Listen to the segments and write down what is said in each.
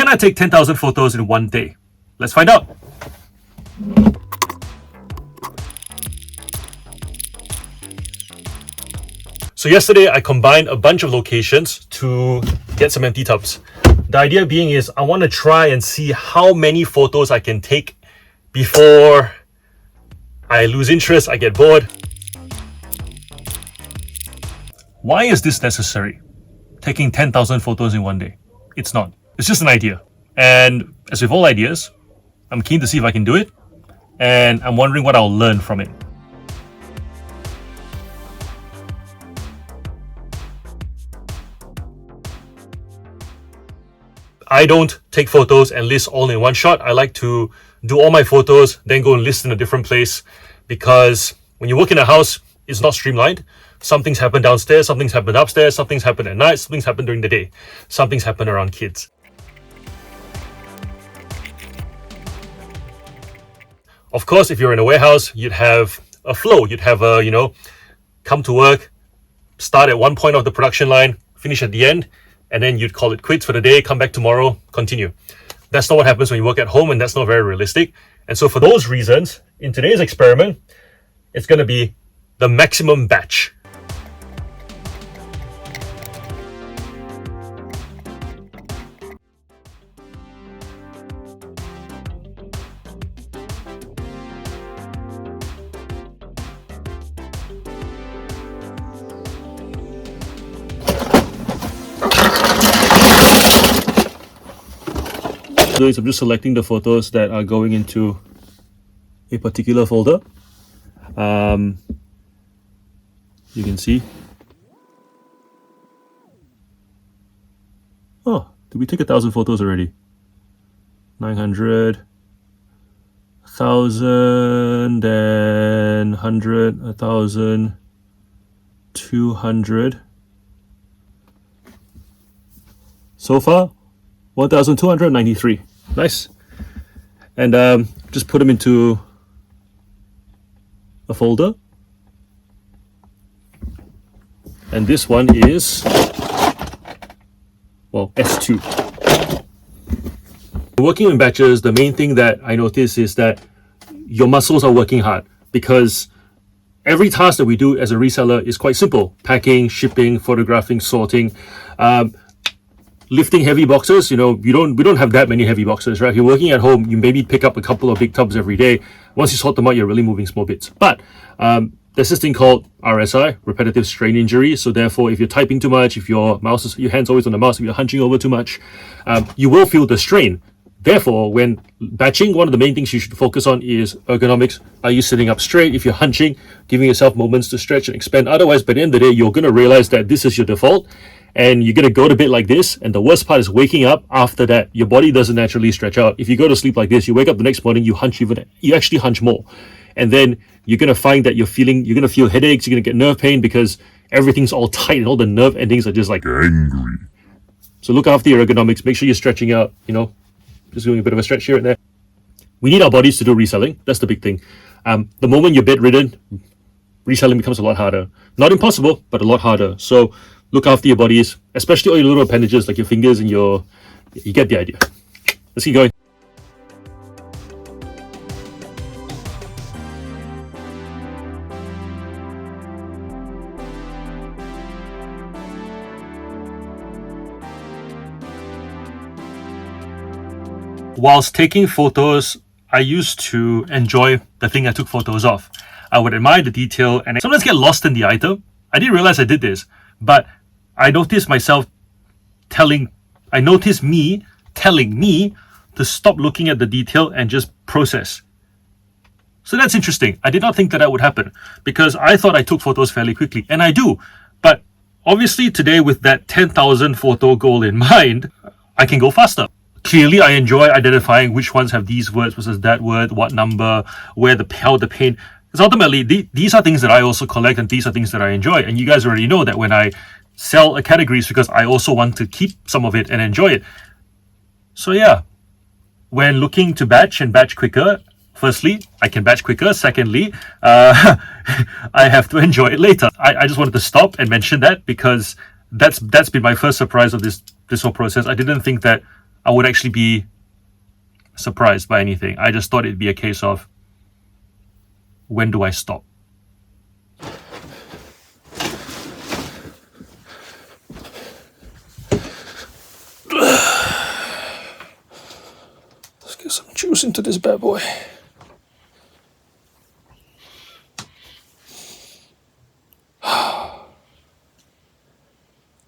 Can I take 10,000 photos in one day? Let's find out. So yesterday I combined a bunch of locations to get some empty tubs. The idea being is I want to try and see how many photos I can take before I lose interest, I get bored. Why is this necessary? Taking 10,000 photos in one day? It's not. It's just an idea. And as with all ideas, I'm keen to see if I can do it. And I'm wondering what I'll learn from it. I don't take photos and list all in one shot. I like to do all my photos, then go and list in a different place, because when you work in a house, it's not streamlined. Something's happened downstairs, something's happened upstairs, something's happened at night, something's happened during the day, something's happened around kids. Of course, if you're in a warehouse, you'd have a flow. You'd have a, come to work, start at one point of the production line, finish at the end, and then you'd call it quits for the day, come back tomorrow, continue. That's not what happens when you work at home, and that's not very realistic. And so for those reasons, in today's experiment, it's going to be the maximum batch. I'm just selecting the photos that are going into a particular folder. You can see. Oh, did we take 1,000 photos already? 900, 1,000, then 100, 1,000, 200. So far, 1,293. Nice. And just put them into a folder. And this one is, S2. Working in batches, the main thing that I notice is that your muscles are working hard, because every task that we do as a reseller is quite simple. Packing, shipping, photographing, sorting. Lifting heavy boxes, we don't have that many heavy boxes, right? If you're working at home, you maybe pick up a couple of big tubs every day. Once you sort them out, you're really moving small bits. But there's this thing called RSI, repetitive strain injury. So therefore, if you're typing too much, if your hand's always on the mouse, if you're hunching over too much, you will feel the strain. Therefore, when batching, one of the main things you should focus on is ergonomics. Are you sitting up straight? If you're hunching, giving yourself moments to stretch and expand. Otherwise, by the end of the day, you're going to realize that this is your default, and you're going to go to bed like this. And the worst part is waking up after that. Your body doesn't naturally stretch out. If you go to sleep like this, you wake up the next morning, you actually hunch more. And then you're going to find that you're going to feel headaches, you're going to get nerve pain, because everything's all tight and all the nerve endings are just like angry. So look after your ergonomics. Make sure you're stretching out, just doing a bit of a stretch here and there. We need our bodies to do reselling. That's the big thing. The moment you're bedridden, reselling becomes a lot harder. Not impossible, but a lot harder. So look after your bodies, especially all your little appendages like your fingers and you get the idea. Let's keep going. Whilst taking photos, I used to enjoy the thing I took photos of. I would admire the detail and sometimes get lost in the item. I didn't realize I did this, but I noticed me telling me to stop looking at the detail and just process. So that's interesting. I did not think that would happen, because I thought I took photos fairly quickly, and I do. But obviously today, with that 10,000 photo goal in mind, I can go faster. Clearly, I enjoy identifying which ones have these words versus that word, what number, how the paint. Because ultimately, these are things that I also collect, and these are things that I enjoy. And you guys already know that when I sell a category, it's because I also want to keep some of it and enjoy it. So yeah, when looking to batch and batch quicker, firstly, I can batch quicker. Secondly, I have to enjoy it later. I just wanted to stop and mention that, because that's been my first surprise of this whole process. I didn't think that I would actually be surprised by anything. I just thought it'd be a case of, when do I stop? Let's get some juice into this bad boy.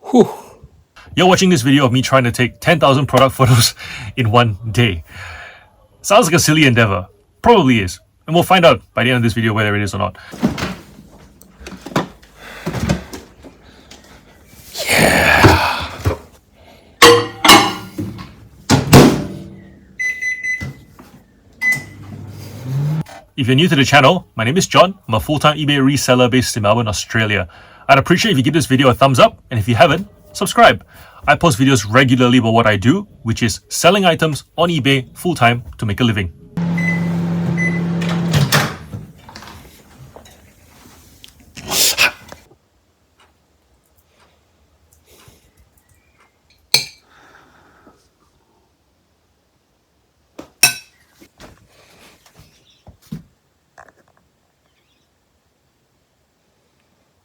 Whew. You're watching this video of me trying to take 10,000 product photos in one day. Sounds like a silly endeavor. Probably is. And we'll find out by the end of this video whether it is or not. Yeah. If you're new to the channel, my name is John. I'm a full-time eBay reseller based in Melbourne, Australia. I'd appreciate if you give this video a thumbs up, and if you haven't, subscribe. I post videos regularly about what I do, which is selling items on eBay full-time to make a living.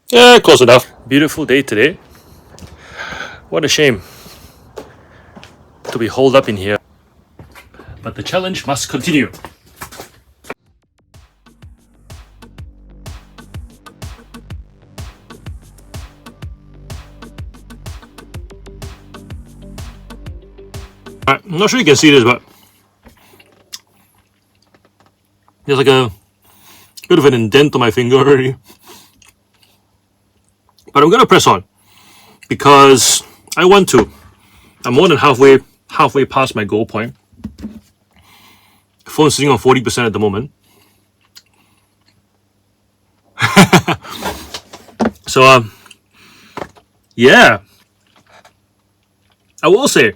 Yeah, close enough. Beautiful day today. What a shame to be holed up in here. But the challenge must continue. Alright, I'm not sure you can see this, but there's like a bit of an indent on my finger already. But I'm gonna press on because I want to. I'm more than halfway past my goal point. Phone's sitting on 40% at the moment. So yeah. I will say,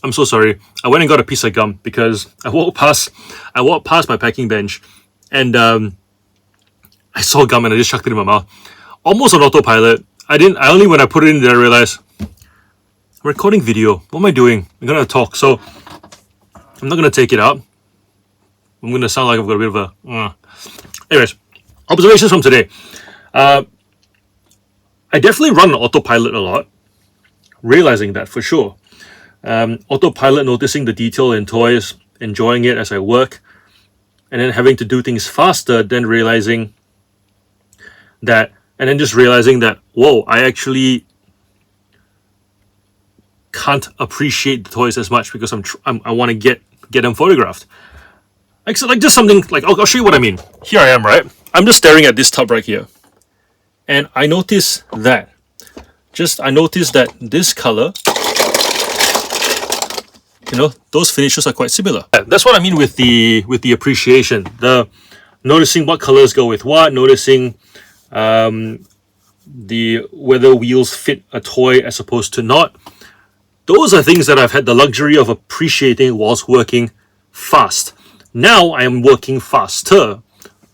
I'm so sorry. I went and got a piece of gum because I walked past my packing bench and I saw gum and I just chucked it in my mouth. Almost on autopilot. When I put it in there, I realized I'm recording video. What am I doing? I'm gonna talk, so I'm not gonna take it out. I'm gonna sound like I've got a bit of a. Anyways, observations from today. I definitely run on autopilot a lot. Realizing that for sure. Autopilot, noticing the detail in toys, enjoying it as I work, and then having to do things faster. Then realizing that. And then just realizing that, whoa, I actually can't appreciate the toys as much because I want to get them photographed. Like just something like I'll show you what I mean. Here I am, right? I'm just staring at this tub right here, and I notice that. I noticed that this color, those finishes are quite similar. That's what I mean with the appreciation. The noticing what colors go with what, noticing. Whether wheels fit a toy as opposed to not. Those are things that I've had the luxury of appreciating whilst working fast. Now I am working faster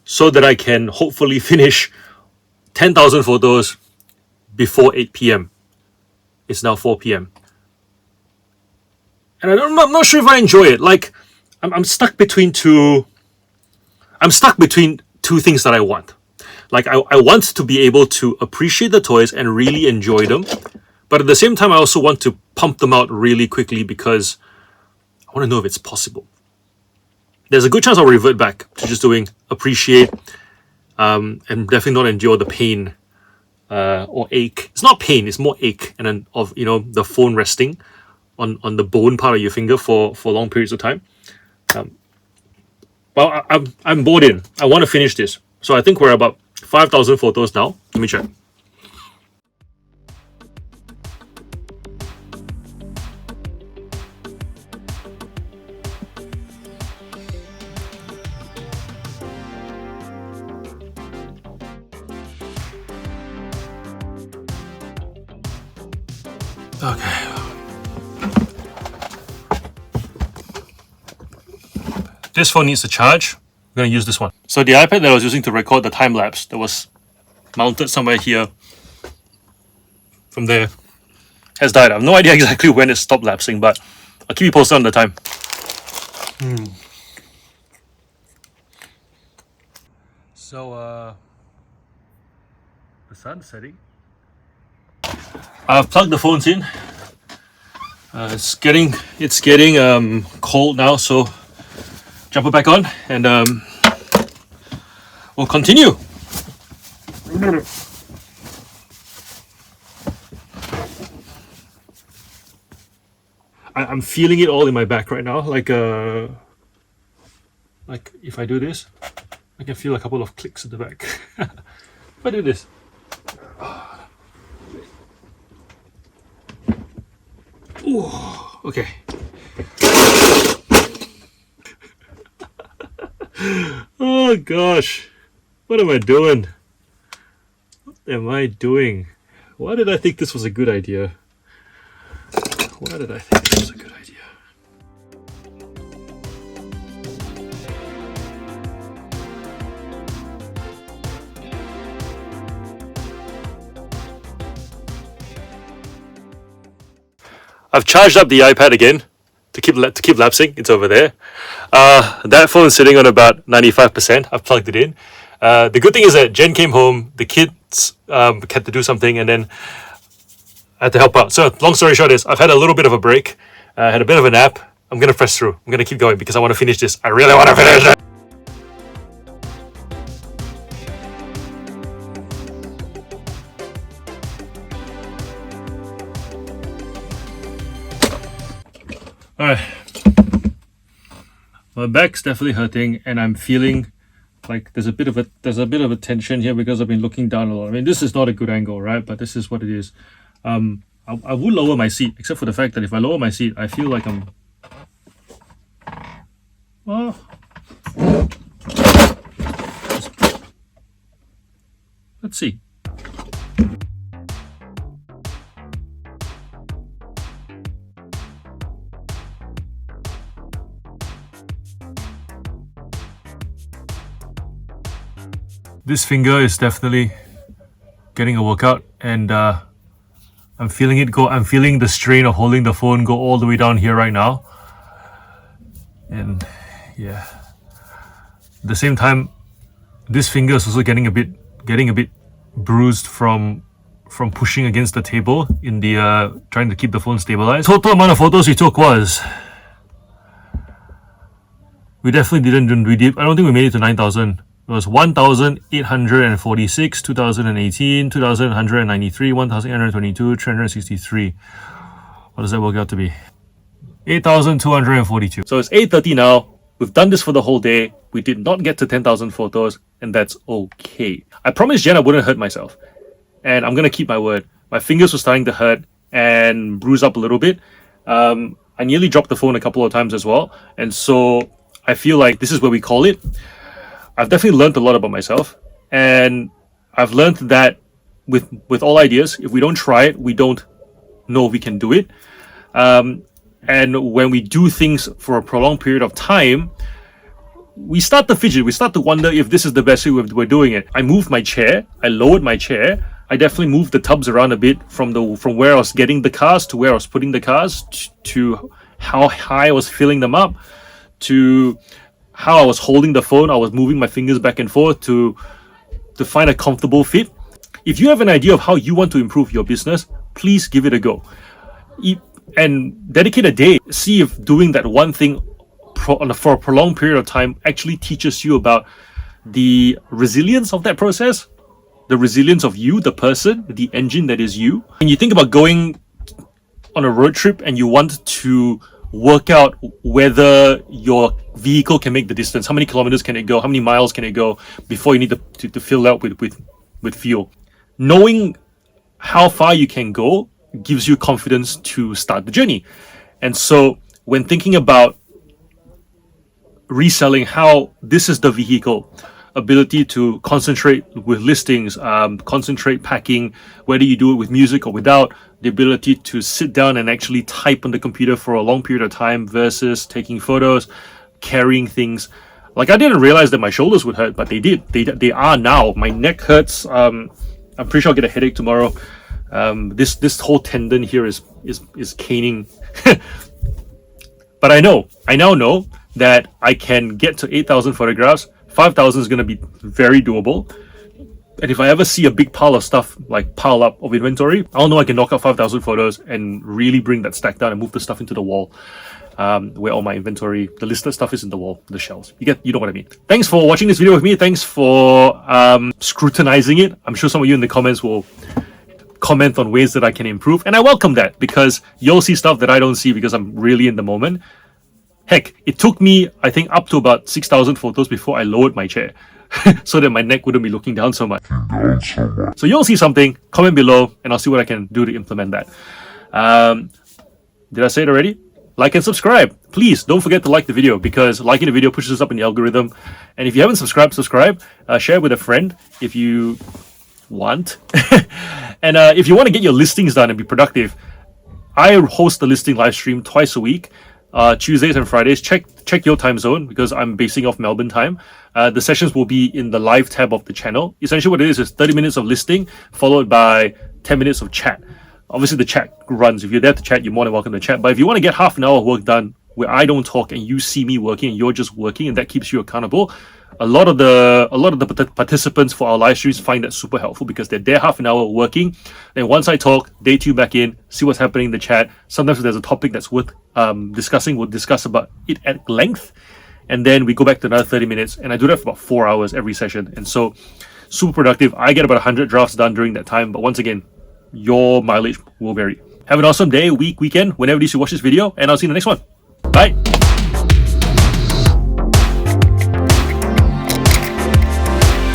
so that I can hopefully finish 10,000 photos before 8 p.m. It's now 4 p.m. And I'm not sure if I enjoy it. Like I'm stuck between two things that I want. Like I want to be able to appreciate the toys and really enjoy them. But at the same time, I also want to pump them out really quickly because I want to know if it's possible. There's a good chance I'll revert back to just doing appreciate and definitely not endure the pain or ache. It's not pain, it's more ache and then of the phone resting on the bone part of your finger for long periods of time. Well, I'm bored in. I want to finish this. So I think we're about 5,000 photos now. Let me check. Okay. This phone needs to charge. I'm going to use this one. So the iPad that I was using to record the time lapse that was mounted somewhere here from there has died. I have no idea exactly when it stopped lapsing, but I'll keep you posted on the time. So, the sun's setting. I've plugged the phones in. It's getting cold now, so jump it back on and we'll continue. I'm feeling it all in my back right now. Like if I do this, I can feel a couple of clicks at the back. If I do this. Ooh, okay. Oh gosh. What am I doing? What am I doing? Why did I think this was a good idea? Why did I think this was a good idea? I've charged up the iPad again to keep lapsing. It's over there. That phone's sitting on about 95%. I've plugged it in. The good thing is that Jen came home, the kids had to do something, and then I had to help out. So long story short is I've had a little bit of a break. I had a bit of a nap. I'm going to press through. I'm going to keep going because I want to finish this. I really want to finish it. Alright. My back's definitely hurting and I'm feeling like there's a bit of a tension here because I've been looking down a lot. I mean, this is not a good angle, right? But this is what it is. I would lower my seat, except for the fact that if I lower my seat, I feel like I'm... Well... Let's see. This finger is definitely getting a workout, and I'm feeling it go. I'm feeling the strain of holding the phone go all the way down here right now. And yeah, at the same time, this finger is also getting a bit bruised from pushing against the table in the trying to keep the phone stabilized. Total amount of photos we took was, we definitely didn't. I don't think we made it to 9,000. It was 1,846, 2018, 2,193, 1,822, 363. What does that work out to be? 8,242. So it's 8:30 now. We've done this for the whole day. We did not get to 10,000 photos, and that's okay. I promised Jen I wouldn't hurt myself, and I'm gonna keep my word. My fingers were starting to hurt and bruise up a little bit. I nearly dropped the phone a couple of times as well, and so I feel like this is where we call it. I've definitely learned a lot about myself, and I've learned that with all ideas, if we don't try it, we don't know if we can do it. And when we do things for a prolonged period of time, we start to fidget. We start to wonder if this is the best way we're doing it. I moved my chair. I lowered my chair. I definitely moved the tubs around a bit from where I was getting the cars to where I was putting the cars, to how high I was filling them up, to how I was holding the phone. I was moving my fingers back and forth to find a comfortable fit. If you have an idea of how you want to improve your business, please give it a go. And dedicate a day. See if doing that one thing for a prolonged period of time actually teaches you about the resilience of that process, the resilience of you, the person, the engine that is you. When you think about going on a road trip and you want to work out whether your vehicle can make the distance, how many kilometers can it go, how many miles can it go before you need to fill out with fuel. Knowing how far you can go gives you confidence to start the journey. And so when thinking about reselling, how this is the vehicle, ability to concentrate with listings, concentrate packing, whether you do it with music or without, the ability to sit down and actually type on the computer for a long period of time versus taking photos, carrying things. Like, I didn't realize that my shoulders would hurt, but they did. They are now. My neck hurts. I'm pretty sure I'll get a headache tomorrow. This whole tendon here is caning. But I now know that I can get to 8,000 photographs. 5,000 is going to be very doable. And if I ever see a big pile of stuff, like pile up of inventory, I'll know I can knock out 5,000 photos and really bring that stack down and move the stuff into the wall, where all my inventory, the listed stuff is in the wall, the shelves. You know what I mean. Thanks for watching this video with me. Thanks for scrutinizing it. I'm sure some of you in the comments will comment on ways that I can improve. And I welcome that, because you'll see stuff that I don't see because I'm really in the moment. Heck, it took me, I think, up to about 6,000 photos before I lowered my chair so that my neck wouldn't be looking down so much. So you'll see something, comment below, and I'll see what I can do to implement that. Did I say it already? Like and subscribe. Please don't forget to like the video, because liking the video pushes us up in the algorithm. And if you haven't subscribed, subscribe. Share with a friend if you want. And if you want to get your listings done and be productive, I host the listing live stream twice a week. Tuesdays and Fridays. Check your time zone, because I'm basing off Melbourne time. The sessions will be in the live tab of the channel. Essentially what it is 30 minutes of listing followed by 10 minutes of chat. Obviously the chat runs. If you're there to chat, you're more than welcome to chat. But if you want to get half an hour of work done where I don't talk and you see me working and you're just working, and that keeps you accountable, a lot of the participants for our live streams find that super helpful, because they're there half an hour working. Then once I talk, they tune back in, see what's happening in the chat. Sometimes if there's a topic that's worth discussing, we'll discuss about it at length, and then we go back to another 30 minutes, and I do that for about 4 hours every session. And so super productive. I get about 100 drafts done during that time, but once again, your mileage will vary. Have an awesome day, week, weekend, whenever it is you watch this video, and I'll see you in the next one. Bye.